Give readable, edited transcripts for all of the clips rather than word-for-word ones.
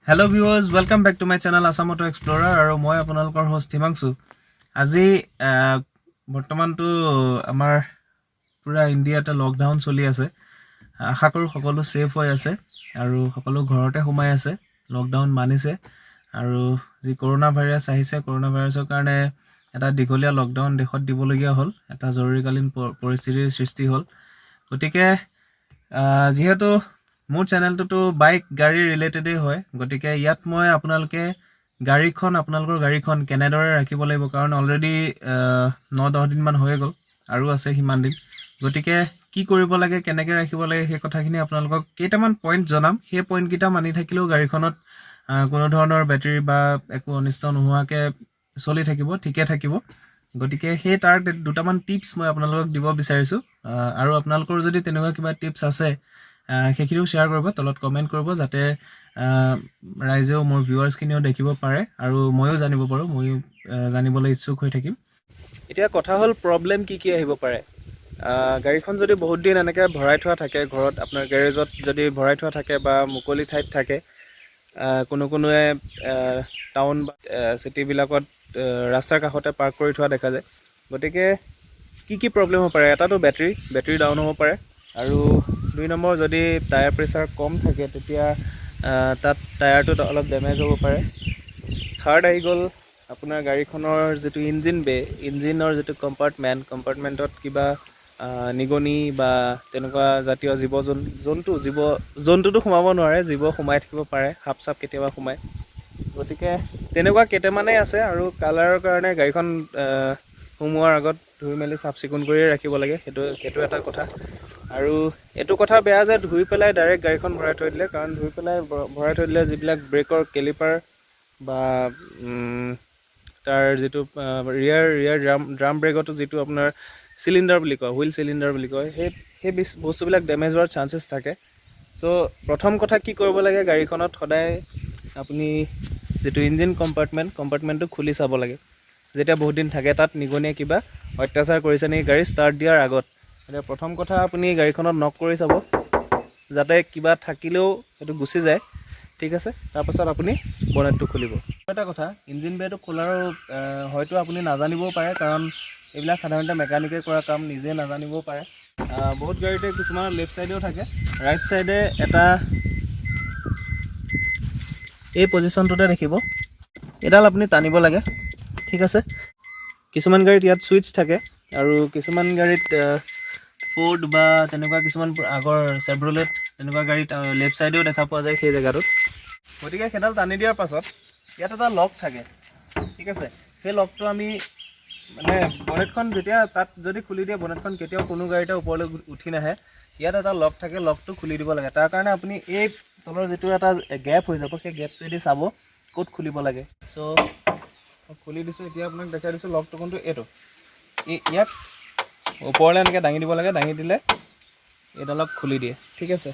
Hello viewers, welcome back to my channel Assam Auto Explorer আৰু মই আপোনালোকৰ host Himanshu. আজি বৰ্তমানটো আমাৰ পুৰা ইণ্ডিয়াতে লকডাউন চলি আছে। আশা কৰো সকলো সেফ হৈ আছে আৰু সকলো ঘৰতে সোমাই আছে, লকডাউন মানিছে আৰু যি কৰোনা ভাইৰাছ আহিছে, কৰোনা ভাইৰাছৰ কাৰণে এটা দীঘলীয়া লকডাউন দেশত দিবলগীয়া হ'ল, এটা জৰুৰীকালীন পৰিস্থিতিৰ সৃষ্টি হ'ল। গতিকে যিহেতু মোৰ চেনেলটো বাইক গাড়ী ৰিলেটেডেই হয়, গতিকে ইয়াত মই আপোনালোকৰ গাড়ীখন কেনেদৰে ৰাখিব লাগিব, কাৰণ অলৰেডি 9-10 দিনমান হৈ গ'ল আৰু আছে সিমান দিন। গতিকে কি কৰিব লাগে, কেনেকৈ ৰাখিব লাগে, সেই কথাখিনি আপোনালোকক কেইটামান পইণ্ট জনাম। সেই পইণ্টকেইটা মানি থাকিলেও গাড়ীখনত কোনো ধৰণৰ বেটাৰী বা একো অনিষ্ট নোহোৱাকৈ চলি থাকিব, ঠিকে থাকিব। গতিকে সেই তাৰ দুটামান টিপছ মই আপোনালোকক দিব বিচাৰিছোঁ আৰু আপোনালোকৰ যদি তেনেকুৱা কিবা টিপছ আছে সেইখিনিও শ্বেয়াৰ কৰিব, তলত কমেণ্ট কৰিব, যাতে ৰাইজেও মোৰ ভিউৱাৰ্ছখিনিও দেখিব পাৰে আৰু ময়ো জানিব পাৰোঁ, ময়ো জানিবলৈ ইচ্ছুক হৈ থাকিম। এতিয়া কথা হ'ল প্ৰব্লেম কি আহিব পাৰে। গাড়ীখন যদি বহুত দিন এনেকৈ ভৰাই থোৱা থাকে, ঘৰত আপোনাৰ গেৰেজত যদি ভৰাই থোৱা থাকে বা মুকলি ঠাইত থাকে, কোনোৱে টাউন বা চিটিবিলাকত ৰাস্তাৰ কাষতে পাৰ্ক কৰি থোৱা দেখা যায়। গতিকে কি প্ৰব্লেম হ'ব পাৰে, এটাতো বেটাৰী ডাউন হ'ব পাৰে, আৰু 2 নম্বৰ যদি টায়াৰ প্ৰেছাৰ কম থাকে তেতিয়া তাত টায়াৰটোত অলপ ডেমেজ হ'ব পাৰে। থাৰ্ড আহি গ'ল আপোনাৰ গাড়ীখনৰ যিটো ইঞ্জিনৰ যিটো কম্পাৰ্টমেণ্টত কিবা নিগনি বা তেনেকুৱা জাতীয় জন্তুটো সোমাব নোৱাৰে, জীৱ সোমাই থাকিব পাৰে, সাপ চাপ কেতিয়াবা সোমায়। গতিকে তেনেকুৱা কেইটামানেই আছে, আৰু কালাৰৰ কাৰণে গাড়ীখন সোমোৱাৰ আগত ধুই মেলি চাফ চিকুণ কৰিয়ে ৰাখিব লাগে, সেইটো এটা কথা। আৰু এইটো কথা বেয়া যে ধুই পেলাই ডাইৰেক্ট গাড়ীখন ভৰাই থৈ দিলে, কাৰণ ধুই পেলাই ভৰাই থৈ দিলে যিবিলাক ব্ৰেকৰ কেলিপাৰ বা তাৰ যিটো ৰিয়াৰ ড্ৰাম ব্ৰেকতো যিটো আপোনাৰ চিলিণ্ডাৰ বুলি কয়, হুইল চিলিণ্ডাৰ বুলি কয়, সেই বস্তুবিলাক ডেমেজ হোৱাৰ চান্সেছ থাকে। চ' প্ৰথম কথা কি কৰিব লাগে, গাড়ীখনত সদায় আপুনি যিটো ইঞ্জিন কম্পাৰ্টমেণ্টটো খুলি চাব লাগে। যেতিয়া বহুত দিন থাকে, তাত নিগনিয়ে কিবা অত্যাচাৰ কৰিছে নেকি গাড়ী ষ্টাৰ্ট দিয়াৰ আগত। এতিয়া প্ৰথম কথা আপুনি গাড়ীখনত নক কৰি চাব, যাতে কিবা থাকিলেও সেইটো গুচি যায়, ঠিক আছে। তাৰপাছত আপুনি বনেটটো খুলিব। এটা কথা, ইঞ্জিন বেটো খোলাৰো হয়তো আপুনি নাজানিবও পাৰে, কাৰণ এইবিলাক সাধাৰণতে মেকানিকে কৰা কাম, নিজে নাজানিবও পাৰে। বহুত গাড়ীতে কিছুমানৰ লেফ্ট ছাইডেও থাকে, ৰাইট ছাইডে এটা এই পজিশ্যনটোতে দেখিব, এডাল আপুনি টানিব লাগে, ঠিক আছে। কিছুমান গাড়ীত ইয়াত ছুইচ থাকে, আৰু কিছুমান গাড়ীত ফ'ৰ্ড বা তেনেকুৱা কিছুমান আগৰ চেভ্ৰলেট তেনেকুৱা গাড়ীত লেফ্ট ছাইডেও দেখা পোৱা যায় সেই জেগাটোত। গতিকে সেইডাল টানি দিয়াৰ পাছত ইয়াত এটা লক থাকে, ঠিক আছে। সেই লকটো আমি মানে বনেটখন যেতিয়া তাত যদি খুলি দিয়ে, বনেটখন কেতিয়াও কোনো গাড়ীতে ওপৰলৈ উঠি নাহে। ইয়াত এটা লক থাকে, লকটো খুলি দিব লাগে। তাৰ কাৰণে আপুনি এই তলৰ যিটো এটা গেপ হৈ যাব, সেই গেপটোৱেদি চাব ক'ত খুলিব লাগে। চ' খুলি দিছোঁ, এতিয়া আপোনাক দেখাই দিছোঁ লকটো কোনটো, এইটো ইয়াত ওপৰলৈ এনেকৈ দাঙি দিব লাগে, দাঙি দিলে এইডালক খুলি দিয়ে, ঠিক আছে।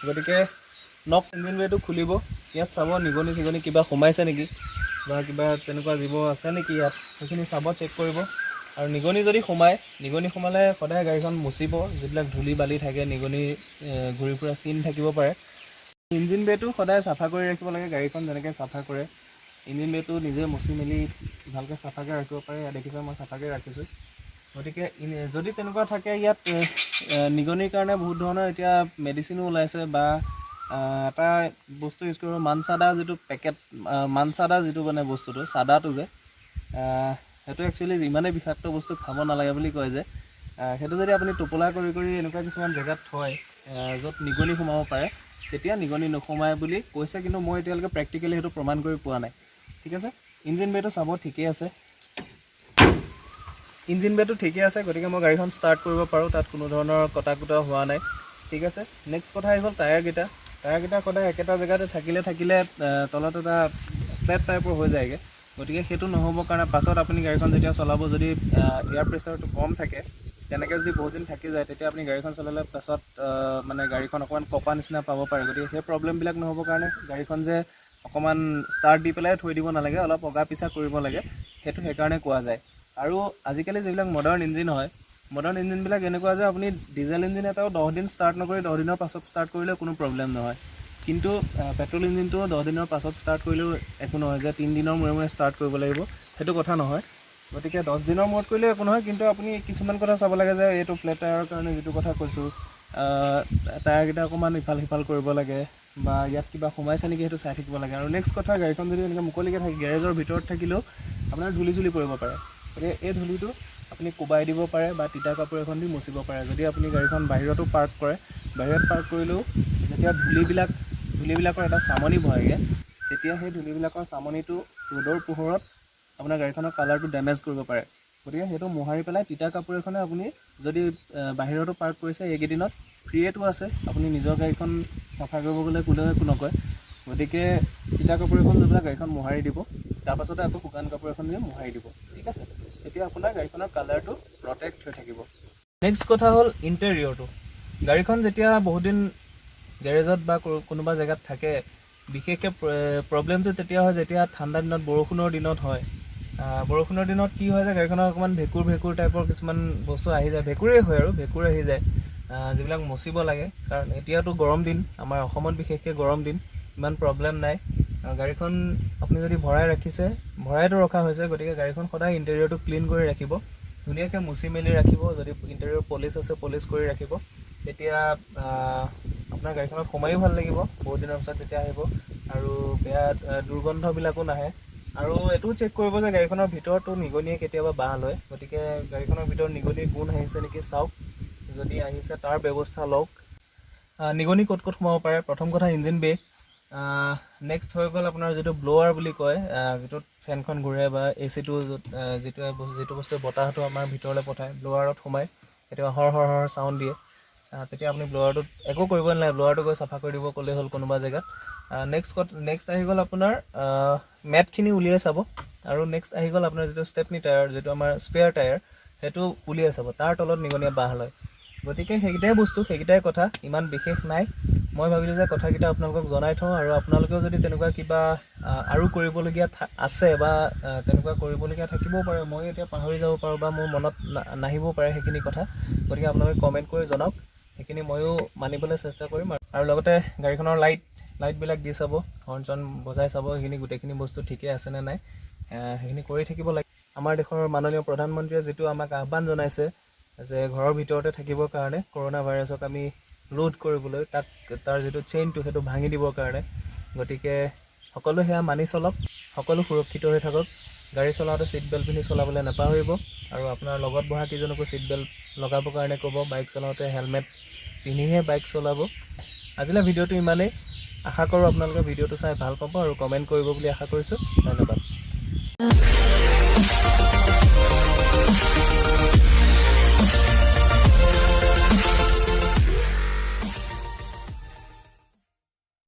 গতিকে নক ইঞ্জিন বেটো খুলিব, ইয়াত চাব নিগনি চিগনি কিবা সোমাইছে নেকি বা কিবা তেনেকুৱা জীৱ আছে নেকি ইয়াত, সেইখিনি চাব, চেক কৰিব। আৰু নিগনি সোমালে সদায় গাড়ীখন মুচিব, যিবিলাক ধূলি বালি থাকে, নিগনি ঘূৰি ফুৰা চিন থাকিব পাৰে। ইঞ্জিন বেটো সদায় চাফা কৰি ৰাখিব লাগে, গাড়ীখন যেনেকৈ চাফা কৰে ইঞ্জিন বেটো নিজে মুচি মেলি ভালকৈ চাফাকৈ ৰাখিব পাৰে। ইয়াত দেখিছে মই চাফাকৈ ৰাখিছোঁ। গতিকে যদি তেনেকুৱা থাকে, ইয়াত নিগনিৰ কাৰণে বহুত ধৰণৰ এতিয়া মেডিচিনো ওলাইছে, বা এটা বস্তু ইউজ কৰিব, মানচাদা যিটো পেকেট, মানচাদা যিটো মানে বস্তুটো, চাদাটো যে সেইটো একচুৱেলি ইমানেই বিষাক্ত বস্তু খাব নালাগে বুলি কয় যে, সেইটো যদি আপুনি টোপোলা কৰি এনেকুৱা কিছুমান জেগাত থয় য'ত নিগনি সোমাব পাৰে, তেতিয়া নিগনি নোসোমায় বুলি কৈছে, কিন্তু মই এতিয়ালৈকে প্ৰেক্টিকেলি সেইটো প্ৰমাণ কৰি পোৱা নাই, ঠিক আছে। ইঞ্জিন বেটো চাব, ঠিকেই আছে, ইঞ্জিন বেটো ঠিকে আছে। গতিকে মই গাড়ীখন ষ্টাৰ্ট কৰিব পাৰোঁ, তাত কোনো ধৰণৰ কটা কুটা হোৱা নাই, ঠিক আছে। নেক্সট কথা আহি গ'ল টায়াৰকেইটা সদায় একেটা জেগাতে থাকিলে তলত এটা ফ্লেট টাইপৰ হৈ যায়গৈ। গতিকে সেইটো নহ'বৰ কাৰণে পাছত আপুনি গাড়ীখন যেতিয়া চলাব, যদি এয়াৰ প্ৰেছাৰটো কম থাকে, তেনেকৈ যদি বহুত দিন থাকি যায়, তেতিয়া আপুনি গাড়ীখন চলালে পাছত মানে গাড়ীখন অকণমান কপা নিচিনা পাব পাৰে। গতিকে সেই প্ৰব্লেমবিলাক নহ'বৰ কাৰণে গাড়ীখন যে অকণমান ষ্টাৰ্ট দি পেলাই থৈ দিব নালাগে, অলপ অগা পিছা কৰিব লাগে, সেইটো সেইকাৰণে কোৱা যায়। আৰু আজিকালি যিবিলাক মডাৰ্ণ ইঞ্জিনবিলাক এনেকুৱা যে আপুনি ডিজেল ইঞ্জিন এটাও 10 দিন ষ্টাৰ্ট নকৰি 10 দিনৰ পাছত ষ্টাৰ্ট কৰিলে কোনো প্ৰব্লেম নহয়, কিন্তু পেট্ৰল ইঞ্জিনটো 10 দিনৰ পাছত ষ্টাৰ্ট কৰিলেও একো নহয় যে 3 দিনৰ মূৰে মূৰে ষ্টাৰ্ট কৰিব লাগিব, সেইটো কথা নহয়। গতিকে 10 দিনৰ মূৰত কৰিলেও একো নহয়, কিন্তু আপুনি কিছুমান কথা চাব লাগে যে এইটো ফ্লেট টায়াৰৰ কাৰণে যিটো কথা কৈছোঁ, টায়াৰকেইটা অকণমান ইফাল সিফাল কৰিব লাগে বা ইয়াত কিবা সোমাইছে নেকি সেইটো চাই থাকিব লাগে। আৰু নেক্সট কথা, গাড়ীখন যদি এনেকৈ মুকলিকৈ থাকে, গেৰেজৰ ভিতৰত থাকিলেও আপোনাৰ ধূলি চুলি পৰিব পাৰে। গতিকে এই ধূলিটো আপুনি কোবাই দিব পাৰে বা তিতা কাপোৰ এখন দি মুচিব পাৰে। যদি আপুনি গাড়ীখন বাহিৰতো পাৰ্ক কৰে, বাহিৰত পাৰ্ক কৰিলেও যেতিয়া ধূলিবিলাকৰ এটা চামনি বহেগৈ, তেতিয়া সেই ধূলিবিলাকৰ চামনিটো ৰ'দৰ পোহৰত আপোনাৰ গাড়ীখনৰ কালাৰটো ডেমেজ কৰিব পাৰে। গতিকে সেইটো মোহাৰি পেলাই তিতা কাপোৰ এখনে আপুনি যদি বাহিৰতো পাৰ্ক কৰিছে এইকেইদিনত, ফ্ৰীয়েটো আছে, আপুনি নিজৰ গাড়ীখন চাফা কৰিব গ'লে কোনেও একো নকয়। গতিকে তিতা কাপোৰ এখন লৈ পেলাই গাড়ীখন মোহাৰি দিব, তাৰপাছতে আকৌ শুকান কাপোৰ এখন দি মোহাৰি দিব, ঠিক আছে? তেতিয়া আপোনাৰ গাড়ীখনৰ কালাৰটো প্ৰটেক্ট হৈ থাকিব। নেক্সট কথা হ'ল ইণ্টেৰিয়ৰটো। গাড়ীখন যেতিয়া বহুদিন গেৰেজত বা কোনোবা জেগাত থাকে, বিশেষকৈ প্ৰব্লেমটো তেতিয়া হয় যেতিয়া ঠাণ্ডা দিনত, বৰষুণৰ দিনত হয়। বৰষুণৰ দিনত কি হয় যে গাড়ীখনৰ অকণমান ভেঁকুৰ টাইপৰ কিছুমান বস্তু আহি যায়, ভেঁকুৰেই হয় আৰু ভেঁকুৰ আহি যায়, যিবিলাক মচিব লাগে। কাৰণ এতিয়াতো গৰম দিন, আমাৰ অসমত বিশেষকৈ গৰম দিন, ইমান প্ৰব্লেম নাই। গাড়ীখন আপুনি যদি ভৰাইতো ৰখা হৈছে, গতিকে গাড়ীখন সদায় ইণ্টেৰিয়ৰটো ক্লিন কৰি ৰাখিব, ধুনীয়াকৈ মুচি মেলি ৰাখিব। যদি ইণ্টেৰিয়ৰ পলিচ আছে, পলিচ কৰি ৰাখিব, তেতিয়া আপোনাৰ গাড়ীখনত সোমায়ো ভাল লাগিব বহুত দিনৰ পিছত যেতিয়া আহিব, আৰু বেয়া দুৰ্গন্ধবিলাকো নাহে। আৰু এইটোও চেক কৰিব যে গাড়ীখনৰ ভিতৰতো নিগনিয়ে কেতিয়াবা বাহ লয়, গতিকে গাড়ীখনৰ ভিতৰত নিগনিৰ গুণ আহিছে নেকি চাওক, যদি আহিছে তাৰ ব্যৱস্থা লওক। নিগনি ক'ত ক'ত সোমাব পাৰে, প্ৰথম কথা ইঞ্জিন বে। নেক্সট হৈ গ'ল আপোনাৰ যিটো ব্ল'ৱাৰ বুলি কয়, যিটোত ফেনখন ঘূৰে বা AC-টো যিটো বস্তুৱে বতাহটো আমাৰ ভিতৰলৈ পঠায়, ব্ল'ৱাৰত সোমায়, কেতিয়াবা হৰ চাউণ্ড দিয়ে। তেতিয়া আপুনি ব্ল'ৱাৰটোত একো কৰিব নালাগে, ব্ল'ৱাৰটো গৈ চাফা কৰি দিব ক'লেই হ'ল কোনোবা জেগাত। নেক্সট আহি গ'ল আপোনাৰ মেটখিনি উলিয়াই চাব, আৰু নেক্সট আহি গ'ল আপোনাৰ যিটো ষ্টেপনি টায়াৰ, যিটো আমাৰ স্পেয়াৰ টায়াৰ, সেইটো উলিয়াই চাব, তাৰ তলত নিগনিয়ে বাহ লয়। গতিকে সেইকেইটাই বস্তু, সেইকেইটাই কথা, ইমান বিশেষ নাই। মই ভাবিলোঁ যে কথাকেইটা আপোনালোকক জনাই থওঁ, আৰু আপোনালোকেও যদি তেনেকুৱা কিবা আৰু কৰিবলগীয়া আছে বা তেনেকুৱা কৰিবলগীয়া থাকিবও পাৰে, মই এতিয়া পাহৰি যাব পাৰোঁ বা মোৰ মনত নাহিবও পাৰে সেইখিনি কথা। গতিকে আপোনালোকে কমেণ্ট কৰি জনাওক, সেইখিনি ময়ো মানিবলৈ চেষ্টা কৰিম। আৰু লগতে গাড়ীখনৰ লাইটবিলাক দি চাব, হৰ্ণ চৰ্ণ বজাই চাব, সেইখিনি গোটেইখিনি বস্তু ঠিকে আছেনে নাই, সেইখিনি কৰি থাকিব লাগে। আমাৰ দেশৰ মাননীয় প্ৰধানমন্ত্ৰীয়ে যিটো আমাক আহ্বান জনাইছে যে ঘৰৰ ভিতৰতে থাকিবৰ কাৰণে, কৰোণা ভাইৰাছক আমি ৰোধ কৰিবলৈ, তাৰ যিটো চেইনটো সেইটো ভাঙি দিবৰ কাৰণে। গতিকে সকলো সেয়া মানি চলক, সকলো সুৰক্ষিত হৈ থাকক। গাড়ী চলাওঁতে ছিট বেল্ট পিন্ধি চলাবলৈ নাপাহৰিব, আৰু আপোনাৰ লগত বহা কেইজনকো ছিট বেল্ট লগাবৰ কাৰণে ক'ব। বাইক চলাওঁতে হেলমেট পিন্ধিহে বাইক চলাব। আজিলৈ ভিডিঅ'টো ইমানেই, আশা কৰোঁ আপোনালোকে ভিডিঅ'টো চাই ভাল পাব আৰু কমেণ্ট কৰিব বুলি আশা কৰিছোঁ। ধন্যবাদ।